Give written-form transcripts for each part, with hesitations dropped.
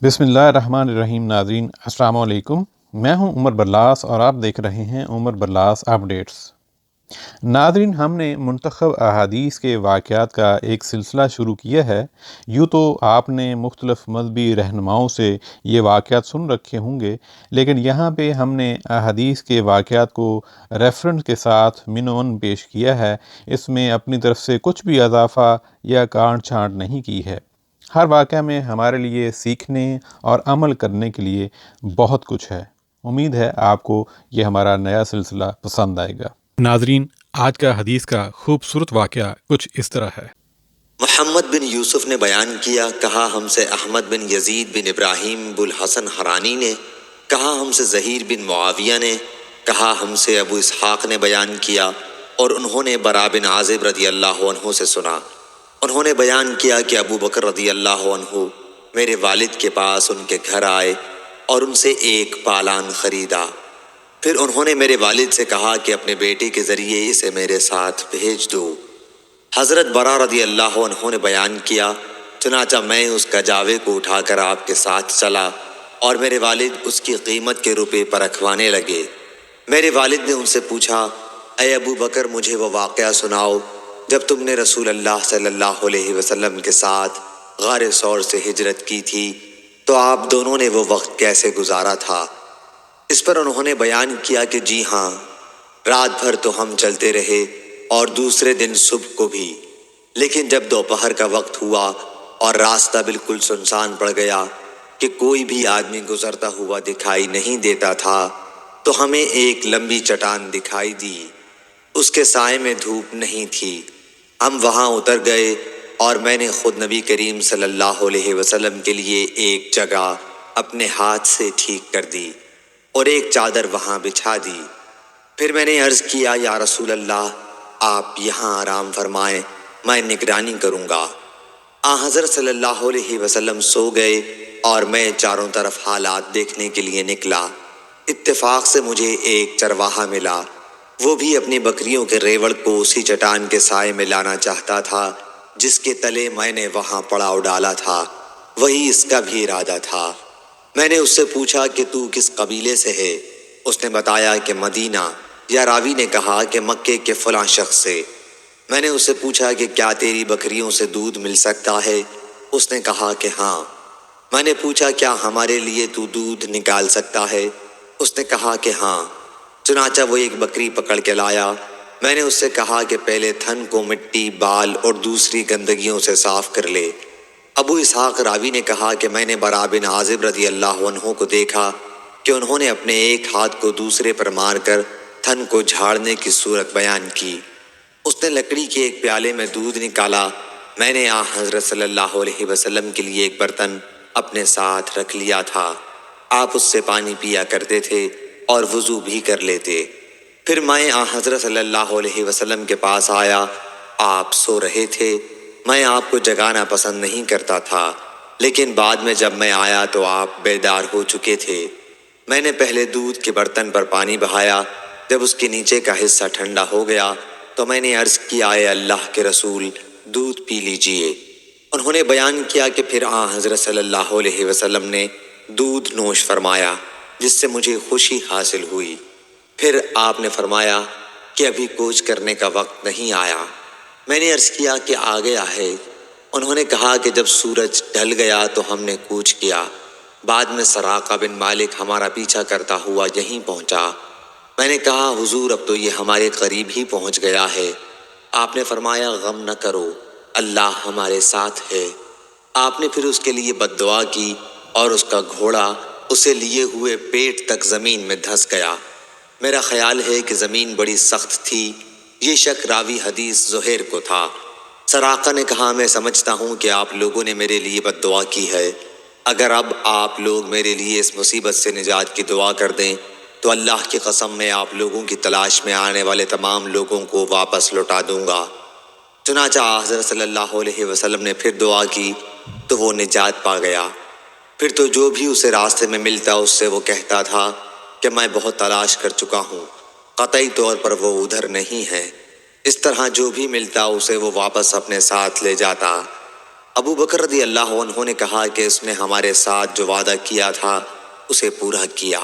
بسم اللہ الرحمن الرحیم۔ ناظرین السلام علیکم، میں ہوں عمر برلاس اور آپ دیکھ رہے ہیں عمر برلاس اپڈیٹس۔ ناظرین، ہم نے منتخب احادیث کے واقعات کا ایک سلسلہ شروع کیا ہے۔ یوں تو آپ نے مختلف مذہبی رہنماؤں سے یہ واقعات سن رکھے ہوں گے، لیکن یہاں پہ ہم نے احادیث کے واقعات کو ریفرنس کے ساتھ منون پیش کیا ہے۔ اس میں اپنی طرف سے کچھ بھی اضافہ یا کاٹ چھانٹ نہیں کی ہے۔ ہر واقعہ میں ہمارے لیے سیکھنے اور عمل کرنے کے لیے بہت کچھ ہے۔ امید ہے آپ کو یہ ہمارا نیا سلسلہ پسند آئے گا۔ ناظرین، آج کا حدیث کا خوبصورت واقعہ کچھ اس طرح ہے۔ محمد بن یوسف نے بیان کیا، کہا ہم سے احمد بن یزید بن ابراہیم بوالحسن حرانی نے، کہا ہم سے زہیر بن معاویہ نے، کہا ہم سے ابو اسحاق نے بیان کیا، اور انہوں نے برا بن عازب رضی اللہ عنہ سے سنا۔ انہوں نے بیان کیا کہ ابو بکر رضی اللہ عنہ میرے والد کے پاس ان کے گھر آئے اور ان سے ایک پالان خریدا۔ پھر انہوں نے میرے والد سے کہا کہ اپنے بیٹے کے ذریعے اسے میرے ساتھ بھیج دو۔ حضرت برا رضی اللہ عنہ نے بیان کیا، چنانچہ میں اس کجاوے کو اٹھا کر آپ کے ساتھ چلا اور میرے والد اس کی قیمت کے روپے پرکھوانے لگے۔ میرے والد نے ان سے پوچھا، اے ابو بکر، مجھے وہ واقعہ سناؤ جب تم نے رسول اللہ صلی اللہ علیہ وسلم کے ساتھ غار ثور سے ہجرت کی تھی تو آپ دونوں نے وہ وقت کیسے گزارا تھا؟ اس پر انہوں نے بیان کیا کہ جی ہاں، رات بھر تو ہم چلتے رہے اور دوسرے دن صبح کو بھی، لیکن جب دوپہر کا وقت ہوا اور راستہ بالکل سنسان پڑ گیا کہ کوئی بھی آدمی گزرتا ہوا دکھائی نہیں دیتا تھا تو ہمیں ایک لمبی چٹان دکھائی دی۔ اس کے سائے میں دھوپ نہیں تھی۔ ہم وہاں اتر گئے اور میں نے خود نبی کریم صلی اللہ علیہ وسلم کے لیے ایک جگہ اپنے ہاتھ سے ٹھیک کر دی اور ایک چادر وہاں بچھا دی۔ پھر میں نے عرض کیا، یا رسول اللہ، آپ یہاں آرام فرمائیں، میں نگرانی کروں گا۔ حضرت صلی اللہ علیہ وسلم سو گئے اور میں چاروں طرف حالات دیکھنے کے لیے نکلا۔ اتفاق سے مجھے ایک چرواہا ملا، وہ بھی اپنی بکریوں کے ریوڑ کو اسی چٹان کے سائے میں لانا چاہتا تھا جس کے تلے میں نے وہاں پڑاؤ ڈالا تھا، وہی اس کا بھی ارادہ تھا۔ میں نے اس سے پوچھا کہ تو کس قبیلے سے ہے؟ اس نے بتایا کہ مدینہ، یا راوی نے کہا کہ مکے کے فلاں شخص سے۔ میں نے اس سے پوچھا کہ کیا تیری بکریوں سے دودھ مل سکتا ہے؟ اس نے کہا کہ ہاں۔ میں نے پوچھا کیا ہمارے لیے تو دودھ نکال سکتا ہے؟ اس نے کہا کہ ہاں۔ چنانچہ وہ ایک بکری پکڑ کے لایا۔ میں نے اس سے کہا کہ پہلے تھن کو مٹی، بال اور دوسری گندگیوں سے صاف کر لے۔ ابو اسحاق راوی نے کہا کہ میں نے برا بن عازب رضی اللہ عنہ کو دیکھا کہ انہوں نے اپنے ایک ہاتھ کو دوسرے پر مار کر تھن کو جھاڑنے کی صورت بیان کی۔ اس نے لکڑی کے ایک پیالے میں دودھ نکالا۔ میں نے حضرت صلی اللہ علیہ وسلم کے لیے ایک برتن اپنے ساتھ رکھ لیا تھا۔ آپ اس سے پانی پیا کرتے تھے اور وضو بھی کر لیتے۔ پھر میں حضرت صلی اللہ علیہ وسلم کے پاس آیا۔ آپ سو رہے تھے۔ میں آپ کو جگانا پسند نہیں کرتا تھا، لیکن بعد میں جب میں آیا تو آپ بیدار ہو چکے تھے۔ میں نے پہلے دودھ کے برتن پر پانی بہایا۔ جب اس کے نیچے کا حصہ ٹھنڈا ہو گیا تو میں نے عرض کیا، اے اللہ کے رسول، دودھ پی لیجئے۔ انہوں نے بیان کیا کہ پھر حضرت صلی اللہ علیہ وسلم نے دودھ نوش فرمایا، جس سے مجھے خوشی حاصل ہوئی۔ پھر آپ نے فرمایا کہ ابھی کوچ کرنے کا وقت نہیں آیا۔ میں نے عرض کیا کہ آ گیا ہے۔ انہوں نے کہا کہ جب سورج ڈھل گیا تو ہم نے کوچ کیا۔ بعد میں سراقہ بن مالک ہمارا پیچھا کرتا ہوا یہیں پہنچا۔ میں نے کہا، حضور، اب تو یہ ہمارے قریب ہی پہنچ گیا ہے۔ آپ نے فرمایا، غم نہ کرو، اللہ ہمارے ساتھ ہے۔ آپ نے پھر اس کے لیے بد دعا کی اور اس کا گھوڑا اسے لیے ہوئے پیٹ تک زمین میں دھس گیا۔ میرا خیال ہے کہ زمین بڑی سخت تھی۔ یہ شک راوی حدیث زہیر کو تھا۔ سراقہ نے کہا، میں سمجھتا ہوں کہ آپ لوگوں نے میرے لیے بد دعا کی ہے۔ اگر اب آپ لوگ میرے لیے اس مصیبت سے نجات کی دعا کر دیں تو اللہ کی قسم میں آپ لوگوں کی تلاش میں آنے والے تمام لوگوں کو واپس لوٹا دوں گا۔ چنانچہ حضرت صلی اللہ علیہ وسلم نے پھر دعا کی تو وہ نجات پا گیا۔ پھر تو جو بھی اسے راستے میں ملتا اس سے وہ کہتا تھا کہ میں بہت تلاش کر چکا ہوں، قطعی طور پر وہ ادھر نہیں ہے۔ اس طرح جو بھی ملتا اسے وہ واپس اپنے ساتھ لے جاتا۔ ابو بکر رضی اللہ عنہ نے کہا کہ اس نے ہمارے ساتھ جو وعدہ کیا تھا اسے پورا کیا۔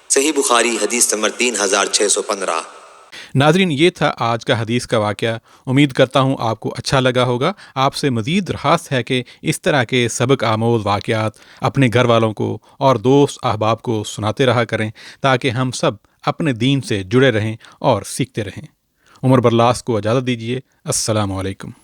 صحیح بخاری حدیث نمبر 3615۔ ناظرین، یہ تھا آج کا حدیث کا واقعہ۔ امید کرتا ہوں آپ کو اچھا لگا ہوگا۔ آپ سے مزید درخواست ہے کہ اس طرح کے سبق آموز واقعات اپنے گھر والوں کو اور دوست احباب کو سناتے رہا کریں تاکہ ہم سب اپنے دین سے جڑے رہیں اور سیکھتے رہیں۔ عمر برلاس کو اجازت دیجیے۔ السلام علیکم۔